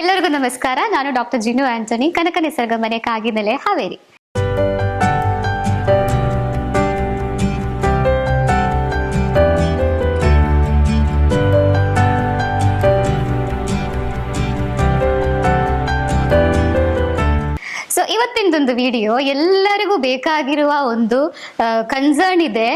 ಎಲ್ಲರಿಗೂ ನಮಸ್ಕಾರ. ನಾನು ಡಾಕ್ಟರ್ ಜಿನು ಆಂಟನಿ, ಕನಕ ನಿಸರ್ಗ ಮನೆ, ಕಾಗಿನೆಲೆ, ಹಾವೇರಿ. ಸೊ ಇವತ್ತಿನದೊಂದು ವಿಡಿಯೋ ಎಲ್ಲರಿಗೂ ಬೇಕಾಗಿರುವ ಒಂದು ಕನ್ಸರ್ನ್ ಇದೆ,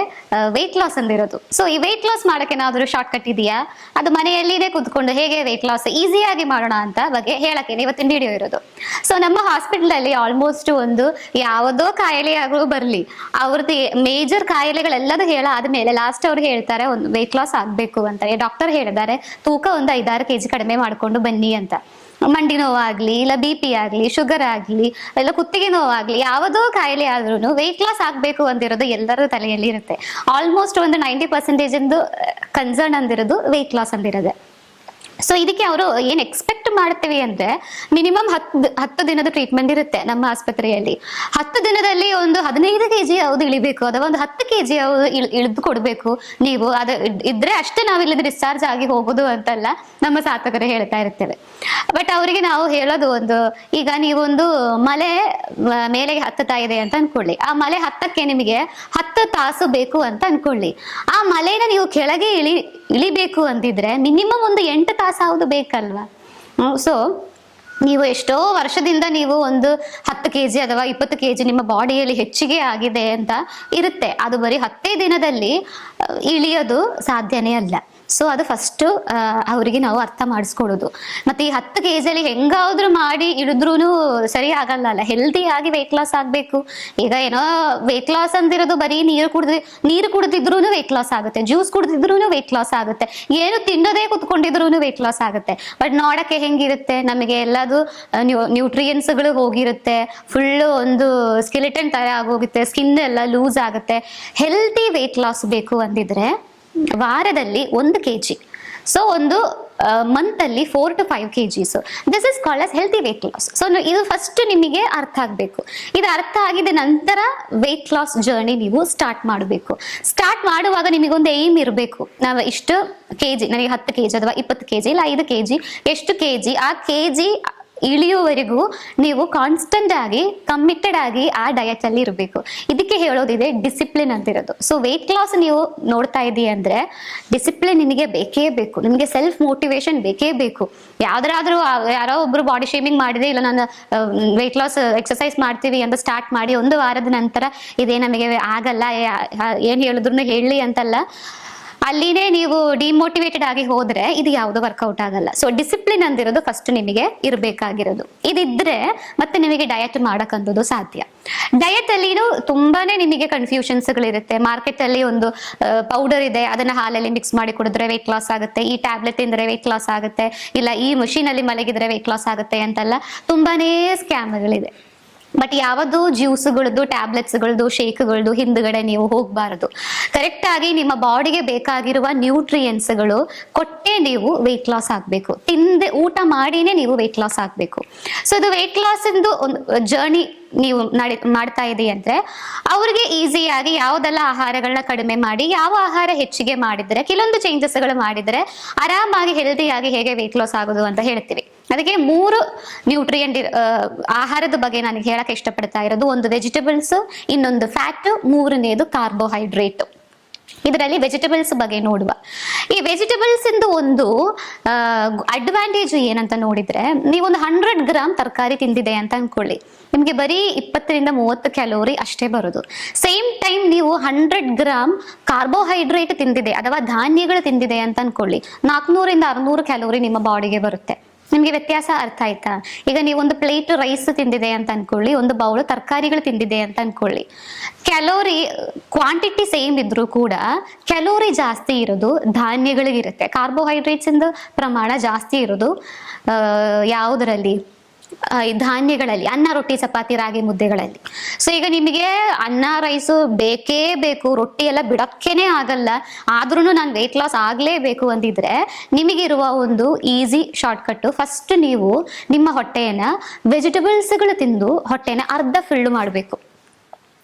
ವೆಯ್ಟ್ ಲಾಸ್ ಅಂದಿರೋದು. ಸೊ ಈ ವೆಯ್ಟ್ ಲಾಸ್ ಮಾಡಕ್ಕೆ ಏನಾದರೂ ಶಾರ್ಟ್ ಕಟ್ ಇದೆಯಾ, ಅದು ಮನೆಯಲ್ಲಿನೇ ಕೂತ್ಕೊಂಡು ಹೇಗೆ ವೆಯ್ಟ್ ಲಾಸ್ ಈಸಿಯಾಗಿ ಮಾಡೋಣ ಅಂತ ಬಗ್ಗೆ ಹೇಳಕ್ಕೆ ಇವತ್ತಿನ ವಿಡಿಯೋ ಇರೋದು. ಸೊ ನಮ್ಮ ಹಾಸ್ಪಿಟಲ್ ಅಲ್ಲಿ ಆಲ್ಮೋಸ್ಟ್ ಒಂದು ಯಾವುದೋ ಕಾಯಿಲೆ ಆಗೋ ಬರಲಿ, ಅವ್ರದ್ದು ಮೇಜರ್ ಕಾಯಿಲೆಗಳೆಲ್ಲದೂ ಆದ್ಮೇಲೆ ಲಾಸ್ಟ್ ಅವ್ರು ಹೇಳ್ತಾರೆ ಒಂದು ವೆಯ್ಟ್ ಲಾಸ್ ಆಗ್ಬೇಕು ಅಂತ. ಡಾಕ್ಟರ್ ಹೇಳಿದ್ದಾರೆ ತೂಕ ಒಂದು 5-6 kg ಕಡಿಮೆ ಮಾಡ್ಕೊಂಡು ಬನ್ನಿ ಅಂತ. ಮಂಡಿ ನೋವಾಗ್ಲಿ, ಇಲ್ಲ BP ಆಗ್ಲಿ, ಶುಗರ್ ಆಗ್ಲಿ, ಇಲ್ಲ ಕುತ್ತಿಗೆ ನೋವಾಗ್ಲಿ, ಯಾವುದೋ ಕಾಯಿಲೆ ಆದ್ರೂ ವೆಯ್ಟ್ ಲಾಸ್ ಆಗ್ಬೇಕು ಅಂದಿರೋದು ಎಲ್ಲರ ತಲೆಯಲ್ಲಿ ಇರುತ್ತೆ. ಆಲ್ಮೋಸ್ಟ್ ಒಂದು 90% ಕನ್ಸರ್ನ್ ಅಂದಿರೋದು ವೆಯ್ಟ್ ಲಾಸ್ ಅಂದಿರೋದೆ. ಸೊ ಇದಕ್ಕೆ ಅವರು ಏನ್ ಎಕ್ಸ್ಪೆಕ್ಟ್ ಮಾಡ್ತೀವಿ ಅಂದ್ರೆ ಮಿನಿಮಮ್ 10 ದಿನದ ಟ್ರೀಟ್ಮೆಂಟ್ ಇರುತ್ತೆ ನಮ್ಮ ಆಸ್ಪತ್ರೆಯಲ್ಲಿ. 10 ದಿನದಲ್ಲಿ ಒಂದು 15 kg ಯಾವ್ದು ಇಳಿಬೇಕು, ಅಥವಾ ಒಂದು 10 kg ಯಾವ್ದು ಇಳಿದು ಕೊಡ್ಬೇಕು ನೀವು. ಅದು ಇದ್ರೆ ಅಷ್ಟೇ ನಾವು ಇಲ್ಲಿಂದ ಡಿಸ್ಚಾರ್ಜ್ ಆಗಿ ಹೋಗುದು ಅಂತಲ್ಲ ನಮ್ಮ ಸಾಧಕರು ಹೇಳ್ತಾ ಇರ್ತೇವೆ. ಬಟ್ ಅವರಿಗೆ ನಾವು ಹೇಳೋದು ಒಂದು, ಈಗ ನೀವೊಂದು ಮಲೆ ಮೇಲೆಗೆ ಹತ್ತುತ್ತಾ ಇದೆ ಅಂತ ಅನ್ಕೊಳ್ಳಿ. ಆ ಮಲೆ ಹತ್ತಕ್ಕೆ ನಿಮಗೆ 10 ತಾಸು ಬೇಕು ಅಂತ ಅನ್ಕೊಳ್ಳಿ. ಆ ಮಲೆನ ನೀವು ಕೆಳಗೆ ಇಳಿಬೇಕು ಅಂತಿದ್ರೆ ಮಿನಿಮಮ್ ಒಂದು 8 ತಾಸಾವುದು ಬೇಕಲ್ವಾ. ಸೊ ನೀವು ಎಷ್ಟೋ ವರ್ಷದಿಂದ ನೀವು ಒಂದು 10 kg ಅಥವಾ 20 kg ನಿಮ್ಮ ಬಾಡಿಯಲ್ಲಿ ಹೆಚ್ಚಿಗೆ ಆಗಿದೆ ಅಂತ ಇರುತ್ತೆ. ಅದು ಬರೀ 10 ದಿನದಲ್ಲಿ ಇಳಿಯೋದು ಸಾಧ್ಯನೇ ಅಲ್ಲ. ಸೊ ಅದು ಫಸ್ಟ್ ಅವರಿಗೆ ನಾವು ಅರ್ಥ ಮಾಡಿಸ್ಕೊಡೋದು. ಮತ್ತೆ ಈ 10 kg ಅಲ್ಲಿ ಹೆಂಗಾದ್ರೂ ಮಾಡಿ ಇಳಿದ್ರೂ ಸರಿ ಆಗಲ್ಲ ಅಲ್ಲ. ಹೆಲ್ದಿ ಆಗಿ ವೆಯ್ಟ್ ಲಾಸ್ ಆಗ್ಬೇಕು. ಈಗ ಏನೋ ವೆಯ್ಟ್ ಲಾಸ್ ಅಂದಿರೋದು ಬರೀ ನೀರು ಕುಡಿದಿದ್ರು ವೆಯ್ಟ್ ಲಾಸ್ ಆಗುತ್ತೆ, ಜ್ಯೂಸ್ ಕುಡಿದಿದ್ರು ವೆಯ್ಟ್ ಲಾಸ್ ಆಗುತ್ತೆ, ಏನು ತಿನ್ನೋದೇ ಕುತ್ಕೊಂಡಿದ್ರು ವೆಯ್ಟ್ ಲಾಸ್ ಆಗುತ್ತೆ. ಬಟ್ ನೋಡಕ್ಕೆ ಹೆಂಗಿರುತ್ತೆ, ನಮಗೆ ಎಲ್ಲದು ನ್ಯೂಟ್ರಿಯನ್ಸ್ಗಳು ಹೋಗಿರುತ್ತೆ, ಫುಲ್ ಒಂದು ಸ್ಕೆಲಿಟನ್ ತರ ಆಗೋಗುತ್ತೆ, ಸ್ಕಿನ್ ಎಲ್ಲ ಲೂಸ್ ಆಗುತ್ತೆ. ಹೆಲ್ದಿ ವೆಯ್ಟ್ ಲಾಸ್ ಬೇಕು ಅಂದಿದ್ರೆ ವಾರದಲ್ಲಿ 1 kg, ಸೊ ಒಂದು ಮಂತ್ ಅಲ್ಲಿ 4 to 5 kgs. This is called as healthy weight loss. So ಇದು ಫಸ್ಟ್ ನಿಮಗೆ ಅರ್ಥ ಆಗಬೇಕು. ಇದು ಅರ್ಥ ಆಗಿದ ನಂತರ ವೆಯ್ಟ್ ಲಾಸ್ ಜರ್ನಿ ನೀವು ಸ್ಟಾರ್ಟ್ ಮಾಡಬೇಕು. ಸ್ಟಾರ್ಟ್ ಮಾಡುವಾಗ ನಿಮಗೊಂದು ಏಮ್ ಇರಬೇಕು, ನಾವು ಇಷ್ಟು kg, ನನಗೆ 10 kg ಅಥವಾ 20 kg ಇಲ್ಲ 5 kg, ಎಷ್ಟು kg, ಆ kg ಇಳಿಯುವವರೆಗೂ ನೀವು ಕಾನ್ಸ್ಟೆಂಟ್ ಆಗಿ ಕಮಿಟೆಡ್ ಆಗಿ ಆ ಡಯಟ್ ಅಲ್ಲಿ ಇರಬೇಕು. ಇದಕ್ಕೆ ಹೇಳೋದಿದೆ ಡಿಸಿಪ್ಲಿನ್ ಅಂತಿರೋದು. ಸೊ ವೆಯ್ಟ್ ಲಾಸ್ ನೀವು ನೋಡ್ತಾ ಇದೀಯ ಅಂದ್ರೆ ಡಿಸಿಪ್ಲಿನ್ ನಿಮಗೆ ಬೇಕೇ ಬೇಕು, ನಿಮಗೆ ಸೆಲ್ಫ್ ಮೋಟಿವೇಶನ್ ಬೇಕೇ ಬೇಕು. ಯಾವ್ದಾದ್ರೂ ಯಾರೋ ಒಬ್ರು ಬಾಡಿ ಶೇಮಿಂಗ್ ಮಾಡಿದೆ, ಇಲ್ಲ ನಾನು ವೆಯ್ಟ್ ಲಾಸ್ ಎಕ್ಸರ್ಸೈಸ್ ಮಾಡ್ತೀವಿ ಅಂತ ಸ್ಟಾರ್ಟ್ ಮಾಡಿ 1 ವಾರದ ನಂತರ ಇದೇ ನಮಗೆ ಆಗಲ್ಲ, ಏನ್ ಹೇಳಿದ್ರು ಹೇಳಿ ಅಂತಲ್ಲ, ಅಲ್ಲಿನೇ ನೀವು ಡಿಮೋಟಿವೇಟೆಡ್ ಆಗಿ ಹೋದ್ರೆ ಇದು ಯಾವುದು ವರ್ಕೌಟ್ ಆಗಲ್ಲ. ಸೊ ಡಿಸಿಪ್ಲಿನ್ ಅಂದಿರೋದು ಫಸ್ಟ್ ನಿಮಗೆ ಇರಬೇಕಾಗಿರೋದು. ಇದಿದ್ರೆ ಮತ್ತೆ ನಿಮಗೆ ಡಯಟ್ ಮಾಡಕ್ಕಂಥದ್ದು ಸಾಧ್ಯ. ಡಯಟ್ ಅಲ್ಲಿ ತುಂಬಾನೇ ನಿಮಗೆ ಕನ್ಫ್ಯೂಷನ್ಸ್ಗಳಿರುತ್ತೆ. ಮಾರ್ಕೆಟ್ ಅಲ್ಲಿ ಒಂದು ಪೌಡರ್ ಇದೆ, ಅದನ್ನ ಹಾಲಲ್ಲಿ ಮಿಕ್ಸ್ ಮಾಡಿ ಕುಡಿದ್ರೆ ವೆಯ್ಟ್ ಲಾಸ್ ಆಗುತ್ತೆ, ಈ ಟ್ಯಾಬ್ಲೆಟ್ ತಿಂದ್ರೆ ವೆಯ್ಟ್ ಲಾಸ್ ಆಗುತ್ತೆ, ಇಲ್ಲ ಈ ಮಷೀನ್ ಅಲ್ಲಿ ಮಲಗಿದ್ರೆ ವೆಯ್ಟ್ ಲಾಸ್ ಆಗುತ್ತೆ ಅಂತೆಲ್ಲ ತುಂಬಾನೇ ಸ್ಕ್ಯಾಮ್ಗಳಿದೆ. ಬಟ್ ಯಾವುದು ಜ್ಯೂಸ್ಗಳದ್ದು, ಟ್ಯಾಬ್ಲೆಟ್ಸ್ಗಳದ್ದು, ಶೇಕ್ಗಳದ್ದು ಹಿಂದ್ಗಡೆ ನೀವು ಹೋಗಬಾರದು. ಕರೆಕ್ಟ್ ಆಗಿ ನಿಮ್ಮ ಬಾಡಿಗೆ ಬೇಕಾಗಿರುವ ನ್ಯೂಟ್ರಿಯೆಂಟ್ಸ್ಗಳು ಕೊಟ್ಟೆ ನೀವು ವೆಯ್ಟ್ ಲಾಸ್ ಆಗ್ಬೇಕು. ಊಟ ಮಾಡಿನೇ ನೀವು ವೆಯ್ಟ್ ಲಾಸ್ ಆಗ್ಬೇಕು. ಸೊ ಇದು ವೆಯ್ಟ್ ಲಾಸ್ ಇಂದು ಒಂದು ಜರ್ನಿ ನೀವು ಮಾಡ್ತಾ ಇದೀಯ ಅಂದ್ರೆ ಅವ್ರಿಗೆ ಈಸಿಯಾಗಿ ಯಾವುದೆಲ್ಲ ಆಹಾರಗಳನ್ನ ಕಡಿಮೆ ಮಾಡಿ ಯಾವ ಆಹಾರ ಹೆಚ್ಚಿಗೆ ಮಾಡಿದ್ರೆ, ಕೆಲವೊಂದು ಚೇಂಜಸ್ಗಳು ಮಾಡಿದ್ರೆ ಆರಾಮಾಗಿ ಹೆಲ್ದಿಯಾಗಿ ಹೇಗೆ ವೆಯ್ಟ್ ಲಾಸ್ ಆಗೋದು ಅಂತ ಹೇಳ್ತೀವಿ. ಅದಕ್ಕೆ 3 ನ್ಯೂಟ್ರಿಯೆಂಟ್ ಆಹಾರದ ಬಗ್ಗೆ ನನಗೆ ಹೇಳಕ್ ಇಷ್ಟಪಡ್ತಾ ಇರೋದು. ಒಂದು ವೆಜಿಟೇಬಲ್ಸ್, ಇನ್ನೊಂದು ಫ್ಯಾಟ್, 3ನೇದು ಕಾರ್ಬೋಹೈಡ್ರೇಟ್. ಇದರಲ್ಲಿ ವೆಜಿಟೇಬಲ್ಸ್ ಬಗ್ಗೆ ನೋಡುವ. ಈ ವೆಜಿಟೇಬಲ್ಸ್ ಇಂದು ಒಂದು ಅಡ್ವಾಂಟೇಜ್ ಏನಂತ ನೋಡಿದ್ರೆ, ನೀವೊಂದು 100 ಗ್ರಾಮ್ ತರಕಾರಿ ತಿಂದಿದೆ ಅಂತ ಅನ್ಕೊಳ್ಳಿ, ನಿಮ್ಗೆ ಬರೀ 20-30 ಕ್ಯಾಲೋರಿ ಅಷ್ಟೇ ಬರೋದು. ಸೇಮ್ ಟೈಮ್ ನೀವು 100 ಗ್ರಾಮ್ ಕಾರ್ಬೋಹೈಡ್ರೇಟ್ ತಿಂದಿದೆ ಅಥವಾ ಧಾನ್ಯಗಳು ತಿಂದಿದೆ ಅಂತ ಅನ್ಕೊಳ್ಳಿ, 400-600 ಕ್ಯಾಲೋರಿ ನಿಮ್ಮ ಬಾಡಿಗೆ ಬರುತ್ತೆ. ನಿಮ್ಗೆ ವ್ಯತ್ಯಾಸ ಅರ್ಥ ಆಯ್ತಾ? ಈಗ ನೀವೊಂದು ಪ್ಲೇಟ್ ರೈಸ್ ತಿಂದಿದೆ ಅಂತ ಅನ್ಕೊಳ್ಳಿ, ಒಂದು ಬೌಲ್ ತರಕಾರಿಗಳು ತಿಂದಿದೆ ಅಂತ ಅನ್ಕೊಳ್ಳಿ, ಕ್ಯಾಲೋರಿ ಕ್ವಾಂಟಿಟಿ ಸೇಮ್ ಇದ್ರೂ ಕೂಡ ಕ್ಯಾಲೋರಿ ಜಾಸ್ತಿ ಇರೋದು ಧಾನ್ಯಗಳಿಗಿರುತ್ತೆ. ಕಾರ್ಬೋಹೈಡ್ರೇಟ್ಸ್ ಇಂದ ಪ್ರಮಾಣ ಜಾಸ್ತಿ ಇರೋದು ಯಾವುದರಲ್ಲಿ? ಧಾನ್ಯಗಳಲ್ಲಿ, ಅನ್ನ, ರೊಟ್ಟಿ, ಚಪಾತಿ, ರಾಗಿ ಮುದ್ದೆಗಳಲ್ಲಿ. ಸೊ ಈಗ ನಿಮಗೆ ಅನ್ನ ರೈಸು ಬೇಕೇ ಬೇಕು, ರೊಟ್ಟಿ ಎಲ್ಲ ಬಿಡಕ್ಕೇನೆ ಆಗಲ್ಲ, ಆದ್ರೂ ನಾನು ವೆಯ್ಟ್ ಲಾಸ್ ಆಗ್ಲೇಬೇಕು ಅಂದಿದ್ರೆ ನಿಮಗಿರುವ ಒಂದು ಈಸಿ ಶಾರ್ಟ್ ಕಟ್, ಫಸ್ಟ್ ನೀವು ನಿಮ್ಮ ಹೊಟ್ಟೆಯನ್ನ ವೆಜಿಟೇಬಲ್ಸ್ಗಳು ತಿಂದು ಹೊಟ್ಟೆನ ಅರ್ಧ ಫಿಲ್ ಮಾಡಬೇಕು.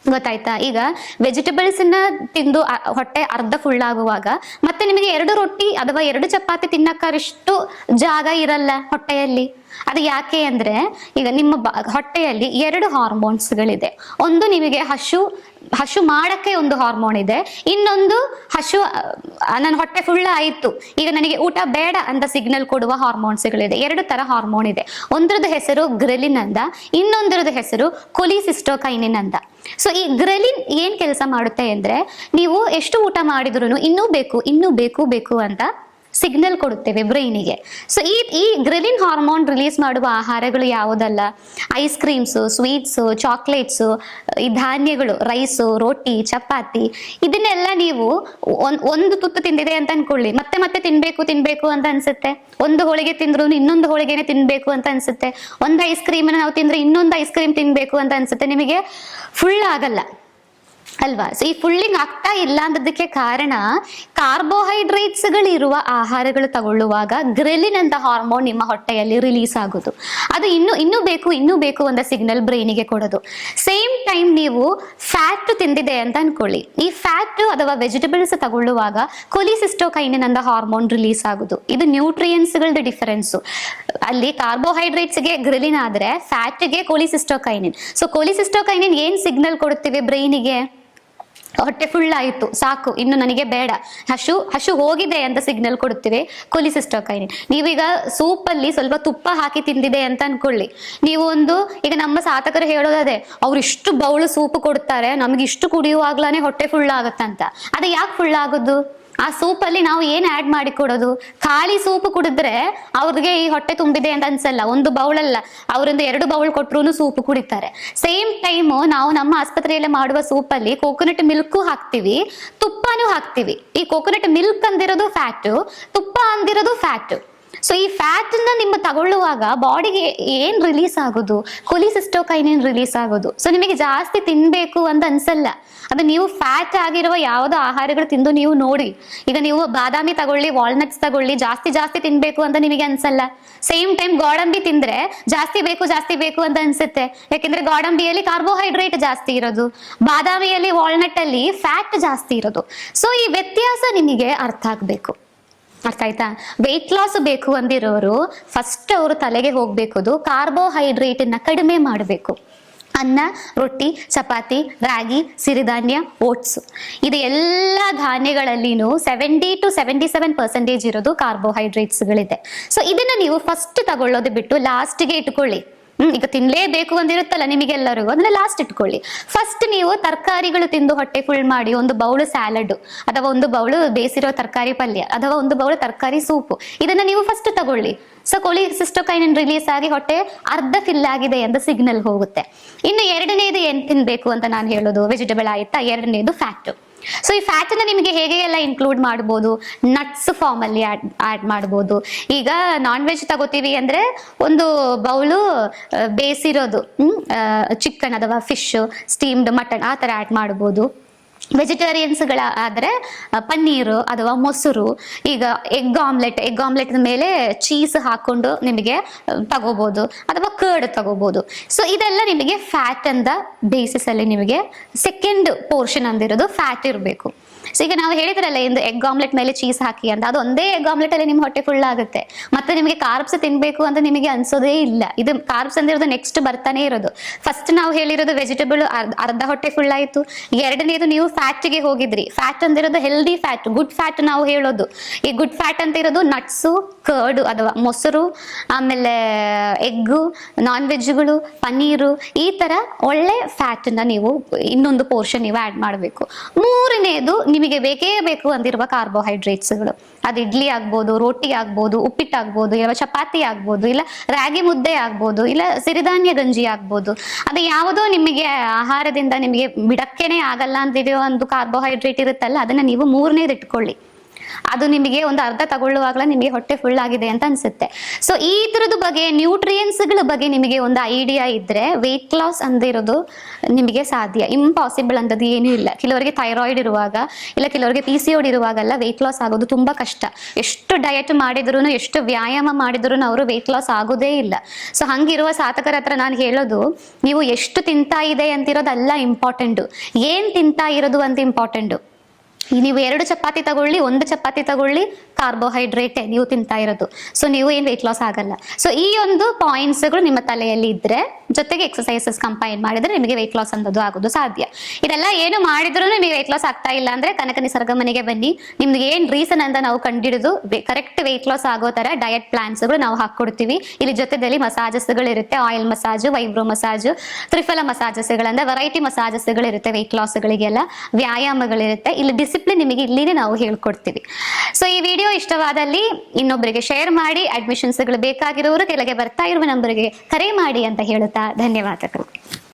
ಗೊತ್ತಾಯ್ತಾ? ಈಗ ವೆಜಿಟೇಬಲ್ಸ್ ನ ತಿಂದು ಹೊಟ್ಟೆ ಅರ್ಧ ಫುಲ್ ಆಗುವಾಗ ಮತ್ತೆ ನಿಮಗೆ 2 ರೊಟ್ಟಿ ಅಥವಾ 2 ಚಪಾತಿ ತಿನ್ನಕ್ಕಷ್ಟು ಜಾಗ ಇರಲ್ಲ ಹೊಟ್ಟೆಯಲ್ಲಿ. ಅದು ಯಾಕೆ ಅಂದ್ರೆ ಈಗ ನಿಮ್ಮ ಹೊಟ್ಟೆಯಲ್ಲಿ 2 ಹಾರ್ಮೋನ್ಸ್ಗಳಿದೆ. ಒಂದು ನಿಮಗೆ ಹಶು ಮಾಡಕ್ಕೆ ಒಂದು ಹಾರ್ಮೋನ್ ಇದೆ, ಇನ್ನೊಂದು ನನ್ನ ಹೊಟ್ಟೆ ಫುಲ್ ಆಯ್ತು ಈಗ ನನಗೆ ಊಟ ಬೇಡ ಅಂತ ಸಿಗ್ನಲ್ ಕೊಡುವ ಹಾರ್ಮೋನ್ಸ್ಗಳಿದೆ. 2 ತರ ಹಾರ್ಮೋನ್ ಇದೆ. ಒಂದ್ರದ್ದು ಹೆಸರು ಗ್ರೆಲಿನ್ ಅಂತ, ಇನ್ನೊಂದರದ್ದು ಹೆಸರು ಕೊಲಿಸಿಸ್ಟೋಕೈನಿನ್ ಅಂತ. ಸೊ ಈ ಗ್ರೆಲಿನ್ ಏನ್ ಕೆಲಸ ಮಾಡುತ್ತೆ ಅಂದ್ರೆ ನೀವು ಎಷ್ಟು ಊಟ ಮಾಡಿದ್ರು ಇನ್ನೂ ಬೇಕು ಅಂತ ಸಿಗ್ನಲ್ ಕೊಡುತ್ತೇವೆ ಬ್ರೈನಿಗೆ. ಸೊ ಈ ಗ್ರೆಲಿನ್ ಹಾರ್ಮೋನ್ ರಿಲೀಸ್ ಮಾಡುವ ಆಹಾರಗಳು ಯಾವುದಲ್ಲ, ಐಸ್ ಕ್ರೀಮ್ಸು, ಸ್ವೀಟ್ಸು, ಚಾಕ್ಲೇಟ್ಸು, ಈ ಧಾನ್ಯಗಳು, ರೈಸು, ರೋಟಿ, ಚಪಾತಿ, ಇದನ್ನೆಲ್ಲ ನೀವು ಒಂದು ತುತ್ತು ತಿಂದಿದೆ ಅಂತ ಅನ್ಕೊಳ್ಳಿ, ಮತ್ತೆ ಮತ್ತೆ ತಿನ್ಬೇಕು ಅಂತ ಅನ್ಸುತ್ತೆ. ಒಂದು ಹೋಳಿಗೆ ತಿಂದ್ರು ಇನ್ನೊಂದು ಹೋಳಿಗೆನೆ ತಿನ್ಬೇಕು ಅಂತ ಅನ್ಸುತ್ತೆ. ಒಂದು ಐಸ್ ಕ್ರೀಮ್ ನಾವು ತಿಂದ್ರೆ ಇನ್ನೊಂದು ಐಸ್ ಕ್ರೀಮ್ ತಿನ್ಬೇಕು ಅಂತ ಅನ್ಸುತ್ತೆ. ನಿಮಗೆ ಫುಲ್ ಆಗಲ್ಲ ಅಲ್ವಾ? ಸೊ ಈ ಫುಲ್ಲಿಂಗ್ ಆಗ್ತಾ ಇಲ್ಲ ಅನ್ನೋದಕ್ಕೆ ಕಾರಣ ಕಾರ್ಬೋಹೈಡ್ರೇಟ್ಸ್ ಗಳಿರುವ ಆಹಾರಗಳು ತಗೊಳ್ಳುವಾಗ ಗ್ರೆಲಿನ್ ಅಂತ ಹಾರ್ಮೋನ್ ನಿಮ್ಮ ಹೊಟ್ಟೆಯಲ್ಲಿ ರಿಲೀಸ್ ಆಗೋದು. ಅದು ಇನ್ನೂ ಬೇಕು ಅಂತ ಸಿಗ್ನಲ್ ಬ್ರೈನಿಗೆ ಕೊಡೋದು. ಸೇಮ್ ಟೈಮ್ ನೀವು ಫ್ಯಾಟ್ ತಿಂದಿದೆ ಅಂತ ಅನ್ಕೊಳ್ಳಿ, ಈ ಫ್ಯಾಟ್ ಅಥವಾ ವೆಜಿಟೇಬಲ್ಸ್ ತಗೊಳ್ಳುವಾಗ ಕೊಲಿಸಿಸ್ಟೋಕೈನಿನ್ ಅಂತ ಹಾರ್ಮೋನ್ ರಿಲೀಸ್ ಆಗೋದು. ಇದು ನ್ಯೂಟ್ರಿಯೆಂಟ್ಸ್ ಗಳದ್ದು ಡಿಫರೆನ್ಸ್. ಅಲ್ಲಿ ಕಾರ್ಬೋಹೈಡ್ರೇಟ್ಸ್ ಗೆ ಗ್ರೆಲಿನ್ ಆದ್ರೆ ಫ್ಯಾಟ್ ಗೆ ಕೊಲಿಸಿಸ್ಟೋಕೈನಿನ್. ಸೊ ಕೊಲಿಸಿಸ್ಟೋಕೈನಿನ್ ಏನ್ ಸಿಗ್ನಲ್ ಕೊಡುತ್ತೀವಿ ಬ್ರೈನಿಗೆ? ಹೊಟ್ಟೆ ಫುಲ್ ಆಯ್ತು, ಸಾಕು, ಇನ್ನು ನನಗೆ ಬೇಡ, ಹಶು ಹೋಗಿದೆ ಅಂತ ಸಿಗ್ನಲ್ ಕೊಡುತ್ತೇವೆ ಕೊಲಿಸಿಸ್ಟೋಕೈನಿನ್. ನೀವೀಗ ಸೂಪ್ ಅಲ್ಲಿ ಸ್ವಲ್ಪ ತುಪ್ಪ ಹಾಕಿ ತಿಂದಿದೆ ಅಂತ ಅನ್ಕೊಳ್ಳಿ, ನೀವು ಈಗ ನಮ್ಮ ಸಾಧಕರು ಹೇಳೋದೇ, ಅವ್ರು ಇಷ್ಟು ಬೌಳು ಸೂಪ್ ಕೊಡ್ತಾರೆ, ನಮ್ಗೆ ಇಷ್ಟು ಕುಡಿಯುವಾಗ್ಲಾನೆ ಹೊಟ್ಟೆ ಫುಲ್ ಆಗತ್ತಂತ. ಅದು ಯಾಕೆ ಫುಲ್ ಆಗೋದು? ಆ ಸೂಪ್ ಅಲ್ಲಿ ನಾವು ಏನ್ ಆಡ್ ಮಾಡಿ ಕೊಡೋದು? ಖಾಲಿ ಸೂಪ್ ಕುಡಿದ್ರೆ ಅವ್ರಿಗೆ ಈ ಹೊಟ್ಟೆ ತುಂಬಿದೆ ಅಂತ ಅನ್ಸಲ್ಲ. ಒಂದು ಬೌಲ್ ಅಲ್ಲ, ಅವರಿಂದ 2 ಬೌಲ್ ಕೊಟ್ರು ಸೂಪ್ ಕುಡಿತಾರೆ. ಸೇಮ್ ಟೈಮ್ ನಾವು ನಮ್ಮ ಆಸ್ಪತ್ರೆಯಲ್ಲಿ ಮಾಡುವ ಸೂಪ್ ಅಲ್ಲಿ ಕೋಕೋನಟ್ ಮಿಲ್ಕ್ ಹಾಕ್ತಿವಿ, ತುಪ್ಪನೂ ಹಾಕ್ತಿವಿ. ಈ ಕೋಕೋನಟ್ ಮಿಲ್ಕ್ ಅಂದಿರೋದು ಫ್ಯಾಟ್, ತುಪ್ಪ ಅಂದಿರೋದು ಫ್ಯಾಟ್. ಸೊ ಈ ಫ್ಯಾಟ್ ನ ನಿಮ್ಮ ತಗೊಳ್ಳುವಾಗ ಬಾಡಿಗೆ ಏನ್ ರಿಲೀಸ್ ಆಗೋದು? ಕೊಲಿಸಿಸ್ಟೋಕೈನಿನ್ ರಿಲೀಸ್ ಆಗೋದು. ಸೊ ನಿಮಗೆ ಜಾಸ್ತಿ ತಿನ್ಬೇಕು ಅಂತ ಅನ್ಸಲ್ಲ. ಅದು ನೀವು ಫ್ಯಾಟ್ ಆಗಿರುವ ಯಾವ್ದೋ ಆಹಾರಗಳು ತಿಂದು ನೀವು ನೋಡಿ. ಈಗ ನೀವು ಬಾದಾಮಿ ತಗೊಳ್ಳಿ, ವಾಲ್ನಟ್ಸ್ ತಗೊಳ್ಳಿ, ಜಾಸ್ತಿ ತಿನ್ಬೇಕು ಅಂತ ನಿಮಗೆ ಅನ್ಸಲ್ಲ. ಸೇಮ್ ಟೈಮ್ ಗೋಡಂಬಿ ತಿಂದ್ರೆ ಜಾಸ್ತಿ ಬೇಕು ಅಂತ ಅನ್ಸುತ್ತೆ. ಯಾಕೆಂದ್ರೆ ಗೋಡಂಬಿಯಲ್ಲಿ ಕಾರ್ಬೋಹೈಡ್ರೇಟ್ ಜಾಸ್ತಿ ಇರೋದು, ಬಾದಾಮಿಯಲ್ಲಿ, ವಾಲ್ನಟ್ ಅಲ್ಲಿ ಫ್ಯಾಟ್ ಜಾಸ್ತಿ ಇರೋದು. ಸೊ ಈ ವ್ಯತ್ಯಾಸ ನಿಮಗೆ ಅರ್ಥ ಆಗ್ಬೇಕು. ಅರ್ಥ ಆಯ್ತಾ? ವೆಯ್ಟ್ ಲಾಸ್ ಬೇಕು ಅಂದಿರೋರು ಫಸ್ಟ್ ಅವರು ತಲೆಗೆ ಹೋಗ್ಬೇಕು ಕಾರ್ಬೋಹೈಡ್ರೇಟ್ ನ ಕಡಿಮೆ ಮಾಡಬೇಕು. ಅನ್ನ, ರೊಟ್ಟಿ, ಚಪಾತಿ, ರಾಗಿ, ಸಿರಿಧಾನ್ಯ, ಓಟ್ಸ್, ಇದು ಎಲ್ಲ ಧಾನ್ಯಗಳಲ್ಲಿನೂ 70 to 77% ಇರೋದು ಕಾರ್ಬೋಹೈಡ್ರೇಟ್ಸ್ ಗಳಿದೆ. ಸೊ ಇದನ್ನ ನೀವು ಫಸ್ಟ್ ತಗೊಳ್ಳೋದು ಬಿಟ್ಟು ಲಾಸ್ಟ್ಗೆ ಇಟ್ಕೊಳ್ಳಿ. ಈಗ ತಿನ್ಲೇಬೇಕು ಅಂದಿರುತ್ತಲ್ಲ ನಿಮಗೆಲ್ಲರಿಗೂ, ಅದನ್ನ ಲಾಸ್ಟ್ ಇಟ್ಕೊಳ್ಳಿ. ಫಸ್ಟ್ ನೀವು ತರಕಾರಿಗಳು ತಿಂದು ಹೊಟ್ಟೆ ಫುಲ್ ಮಾಡಿ, ಒಂದು ಬೌಲ್ ಸ್ಯಾಲಡ್ ಅಥವಾ ಒಂದು ಬೌಲ್ ಬೇಯಿಸಿರೋ ತರಕಾರಿ ಪಲ್ಯ ಅಥವಾ ಒಂದು ಬೌಲ್ ತರಕಾರಿ ಸೂಪು, ಇದನ್ನ ನೀವು ಫಸ್ಟ್ ತಗೊಳ್ಳಿ. ಸೊ ಕೊಲಿಸಿಸ್ಟೋಕೈನಿನ್ ರಿಲೀಸ್ ಆಗಿ ಹೊಟ್ಟೆ ಅರ್ಧ ಫಿಲ್ ಆಗಿದೆ ಅಂತ ಸಿಗ್ನಲ್ ಹೋಗುತ್ತೆ. ಇನ್ನು ಎರಡನೇದು ಏನ್ ತಿನ್ಬೇಕು ಅಂತ ನಾನು ಹೇಳೋದು, ವೆಜಿಟೇಬಲ್ ಆಯ್ತಾ, ಎರಡನೇದು ಫ್ಯಾಟ್. ಸೊ ಈ ಫ್ಯಾಟ್ ಅನ್ನ ನಿಮಗೆ ಹೇಗೆ ಎಲ್ಲ ಇನ್ಕ್ಲೂಡ್ ಮಾಡ್ಬೋದು? ನಟ್ಸ್ ಫಾರ್ಮ್ ಅಲ್ಲಿ ಆಡ್ ಮಾಡ್ಬೋದು. ಈಗ ನಾನ್ ವೆಜ್ ತಗೋತೀವಿ ಅಂದ್ರೆ ಒಂದು ಬೌಲು ಬೇಯಿಸಿರೋದು ಚಿಕನ್ ಅಥವಾ ಫಿಶ್, ಸ್ಟೀಮ್ಡ್ ಮಟನ್, ಆ ತರ ಆಡ್ ಮಾಡ್ಬೋದು. ವೆಜಿಟೇರಿಯನ್ಸ್ಗಳ ಆದ್ರೆ ಪನ್ನೀರು ಅಥವಾ ಮೊಸರು, ಈಗ ಎಗ್ ಆಮ್ಲೆಟ್ ಮೇಲೆ ಚೀಸ್ ಹಾಕೊಂಡು ನಿಮಗೆ ತಗೋಬಹುದು, ಅಥವಾ ಕರ್ಡ್ ತಗೋಬಹುದು. ಸೊ ಇದೆಲ್ಲ ನಿಮಗೆ ಫ್ಯಾಟ್ ಅಂತ ಬೇಸಿಸ್ ಅಲ್ಲಿ ನಿಮಗೆ ಸೆಕೆಂಡ್ ಪೋರ್ಷನ್ ಅಂದಿರೋದು ಫ್ಯಾಟ್ ಇರಬೇಕು. ಸೊ ಈಗ ನಾವು ಹೇಳಿದ್ರಲ್ಲ ಒಂದು ಎಗ್ ಆಮ್ಲೆಟ್ ಮೇಲೆ ಚೀಸ್ ಹಾಕಿ ಅಂತ, ಅದು ಒಂದೇ ಎಗ್ ಆಮ್ಲೆಟ್ ಅಲ್ಲಿ ನಿಮ್ ಹೊಟ್ಟೆ ಫುಲ್ ಆಗುತ್ತೆ. ಮತ್ತೆ ನಿಮಗೆ ಕಾರ್ಬ್ಸ್ ತಿನ್ಬೇಕು ಅಂತ ನಿಮಗೆ ಅನ್ಸೋದೇ ಇಲ್ಲ. ಇದು ಕಾರ್ಬ್ಸ್ ಅಂದಿರೋದು ನೆಕ್ಸ್ಟ್ ಬರ್ತಾನೆ ಇರೋದು. ಫಸ್ಟ್ ನಾವು ಹೇಳಿರೋದು ವೆಜಿಟೇಬಲ್ ಅರ್ಧ ಹೊಟ್ಟೆ ಫುಲ್ ಆಯ್ತು. ಎರಡನೇದು ನೀವು ಫ್ಯಾಟ್ ಗೆ ಹೋಗಿದ್ರಿ. ಫ್ಯಾಟ್ ಅಂದಿರೋದು ಹೆಲ್ದಿ ಫ್ಯಾಟ್, ಗುಡ್ ಫ್ಯಾಟ್ ನಾವು ಹೇಳೋದು. ಈ ಗುಡ್ ಫ್ಯಾಟ್ ಅಂತ ಇರೋದು ನಟ್ಸು, ಕರ್ಡ್ ಅಥವಾ ಮೊಸರು, ಆಮೇಲೆ ಎಗ್ಗು, ನಾನ್ ವೆಜ್ಗಳು, ಪನ್ನೀರು, ಈ ತರ ಒಳ್ಳೆ ಫ್ಯಾಟ್ ನ ನೀವು ಇನ್ನೊಂದು ಪೋರ್ಷನ್ ನೀವು ಆಡ್ ಮಾಡಬೇಕು. ಮೂರನೇದು ನಿಮಗೆ ಬೇಕೇ ಬೇಕು ಅಂದಿರುವ ಕಾರ್ಬೋಹೈಡ್ರೇಟ್ಸ್ಗಳು. ಅದು ಇಡ್ಲಿ ಆಗ್ಬೋದು, ರೋಟಿ ಆಗ್ಬೋದು, ಉಪ್ಪಿಟ್ಟು ಆಗ್ಬೋದು, ಇಲ್ಲ ಚಪಾತಿ ಆಗ್ಬೋದು, ಇಲ್ಲ ರಾಗಿ ಮುದ್ದೆ ಆಗ್ಬೋದು, ಇಲ್ಲ ಸಿರಿಧಾನ್ಯ ಗಂಜಿ ಆಗ್ಬೋದು. ಅದು ಯಾವುದೋ ನಿಮಗೆ ಆಹಾರದಿಂದ ನಿಮಗೆ ಬಿಡಕ್ಕೇನೆ ಆಗಲ್ಲ ಅಂತಿದೆಯೋ ಒಂದು ಕಾರ್ಬೋಹೈಡ್ರೇಟ್ ಇರುತ್ತಲ್ಲ, ಅದನ್ನ ನೀವು ಮೂರನೇದು ಇಟ್ಕೊಳ್ಳಿ. ಅದು ನಿಮಗೆ ಒಂದು ಅರ್ಧ ತಗೊಳ್ಳುವಾಗಲೇ ನಿಮಗೆ ಹೊಟ್ಟೆ ಫುಲ್ ಆಗಿದೆ ಅಂತ ಅನ್ಸುತ್ತೆ. ಸೊ ಈ ತರದ ಬಗ್ಗೆ ನ್ಯೂಟ್ರಿಯೆಂಟ್ಸ್ಗಳ ಬಗ್ಗೆ ನಿಮಗೆ ಒಂದು ಐಡಿಯಾ ಇದ್ರೆ ವೆಯ್ಟ್ ಲಾಸ್ ಅಂದಿರೋದು ನಿಮಗೆ ಸಾಧ್ಯ. ಇಂಪಾಸಿಬಲ್ ಅಂತದ್ದು ಏನೂ ಇಲ್ಲ. ಕೆಲವರಿಗೆ ಥೈರಾಯ್ಡ್ ಇರುವಾಗ ಇಲ್ಲ ಕೆಲವರಿಗೆ PCOD ಇರುವಾಗೆಲ್ಲ ವೆಯ್ಟ್ ಲಾಸ್ ಆಗೋದು ತುಂಬಾ ಕಷ್ಟ. ಎಷ್ಟು ಡಯಟ್ ಮಾಡಿದ್ರು ಎಷ್ಟು ವ್ಯಾಯಾಮ ಮಾಡಿದ್ರು ಅವರು ವೆಯ್ಟ್ ಲಾಸ್ ಆಗೋದೇ ಇಲ್ಲ. ಸೊ ಹಂಗಿರುವ ಸಾಧಕರ ಹತ್ರ ನಾನು ಹೇಳೋದು, ನೀವು ಎಷ್ಟು ತಿಂತಾ ಇದೆ ಅಂತಿರೋದಲ್ಲ ಇಂಪಾರ್ಟೆಂಟು, ಏನ್ ತಿಂತಾ ಇರೋದು ಅಂತ ಇಂಪಾರ್ಟೆಂಟು. ನೀವು 2 ಚಪಾತಿ ತಗೊಳ್ಳಿ, 1 ಚಪಾತಿ ತಗೊಳ್ಳಿ, ಕಾರ್ಬೋಹೈಡ್ರೇಟೇ ನೀವು ತಿಂತಾ ಇರೋದು. ಸೊ ನೀವು ಏನ್ ವೆಯ್ಟ್ ಲಾಸ್ ಆಗಲ್ಲ. ಸೊ ಈ ಒಂದು ಪಾಯಿಂಟ್ಸ್ಗಳು ನಿಮ್ಮ ತಲೆಯಲ್ಲಿ ಇದ್ರೆ, ಜೊತೆಗೆ ಎಕ್ಸಸೈಸಸ್ ಕಂಪೈನ್ ಮಾಡಿದ್ರೆ ನಿಮಗೆ ವೆಯ್ಟ್ ಲಾಸ್ ಅನ್ನೋದು ಆಗೋದು ಸಾಧ್ಯ. ಇದೆಲ್ಲ ಏನು ಮಾಡಿದ್ರು ನಿಮಗೆ ವೆಯ್ಟ್ ಲಾಸ್ ಆಗ್ತಾ ಇಲ್ಲ ಅಂದ್ರೆ ಕನಕ ನಿಸರ್ಗ ಮನೆಗೆ ಬನ್ನಿ. ನಿಮ್ಗೆ ಏನ್ ರೀಸನ್ ಅಂತ ನಾವು ಕಂಡಿಡಿದು ಕರೆಕ್ಟ್ ವೆಯ್ಟ್ ಲಾಸ್ ಆಗೋ ತರ ಡಯಟ್ ಪ್ಲಾನ್ಸ್ಗಳು ನಾವು ಹಾಕೊಡ್ತೀವಿ. ಇಲ್ಲಿ ಜೊತೆದಲ್ಲಿ ಮಸಾಜಸ್ಗಳು ಇರುತ್ತೆ, ಆಯಿಲ್ ಮಸಾಜ್, ವೈಬ್ರೋ ಮಸಾಜ್, ತ್ರಿಫಲ ಮಸಾಜಸ್ಗಳಂದ್ರೆ ವೆರೈಟಿ ಮಸಾಜಸ್ಗಳು ಇರುತ್ತೆ. ವೆಯ್ಟ್ ಲಾಸ್ಗಳಿಗೆಲ್ಲ ವ್ಯಾಯಾಮಗಳಿರುತ್ತೆ. ಇಲ್ಲಿ ಡಿಸಿಪ್ಲಿನ್ ನಿಮಗೆ ಇಲ್ಲಿನೇ ನಾವು ಹೇಳ್ಕೊಡ್ತೀವಿ. ಸೊ ಈ ವಿಡಿಯೋ ಇಷ್ಟವಾದಲ್ಲಿ ಇನ್ನೊಬ್ಬರಿಗೆ ಶೇರ್ ಮಾಡಿ. ಅಡ್ಮಿಷನ್ಸ್ಗಳು ಬೇಕಾಗಿರೋರು ಕೆಳಗೆ ಬರ್ತಾ ಇರುವ ನಂಬರ್ಗೆ ಕರೆ ಮಾಡಿ ಅಂತ ಹೇಳುತ್ತಾ ಧನ್ಯವಾದಗಳು.